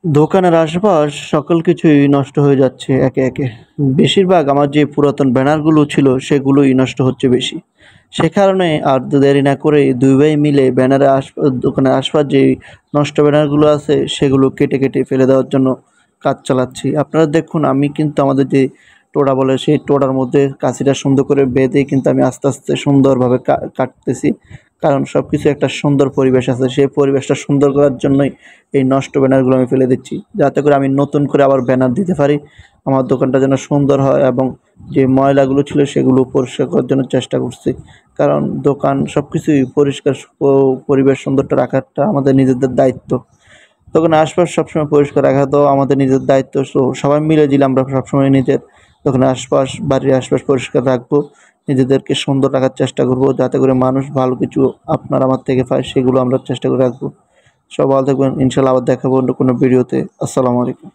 দোকানের আশেপাশ সকল কিছুই নষ্ট হয়ে যাচ্ছে একে, একে। বেশিরভাগ আমার যে পুরাতন ব্যানারগুলো ছিল সেগুলোই নষ্ট হচ্ছে বেশি। সে কারণে আর দেরি না করে ২ ভাই মিলে দোকানের আশপাশ যেই নষ্ট ব্যানারগুলো আছে সেগুলো কেটে, কেটে ফেলে দেওয়ার জন্য কাজ চালাচ্ছি। আপনারা দেখুন আমি কিন্তু আমাদের যে টোড়া বলে সেই টোড়ার মধ্যে কাঁচিটা সুন্দর করে বেঁধে কিন্তু আমি আস্তে, আস্তে সুন্দরভাবে কাটতেছি। কারণ সবকিছু একটা সুন্দর পরিবেশ আছে। সেই পরিবেশটা সুন্দর করার জন্যই এই নষ্ট ব্যানারগুলো আমি ফেলে দিচ্ছি। যাতে করে আমি নতুন করে আবার ব্যানার দিতে পারি। আমার দোকানটা যেন সুন্দর হয় এবং যে ময়লাগুলো ছিল সেগুলো পরিষ্কার করার জন্য চেষ্টা করছি। কারণ দোকান সবকিছুই পরিষ্কার পরিবেশ সুন্দরটা রাখাটা আমাদের নিজেদের দায়িত্ব। দোকানের আশপাশ সবসময় পরিষ্কার রাখা তো আমাদের নিজের দায়িত্ব। সো সবাই মিলে যদি আমরা সবসময় নিজের দোকানের আশপাশ, বাড়ির আশপাশ পরিষ্কার রাখবো, নিজেদেরকে সুন্দর রাখার চেষ্টা করব যাতে করে মানুষ ভালো কিছু আপনার আমার থেকে পায় সেগুলো আমরা চেষ্টা করে রাখবো। সবাই ভালো থাকবেন। ইনশাআল্লাহ আবার দেখা হবে অন্য কোনো ভিডিওতে। আসসালামু আলাইকুম।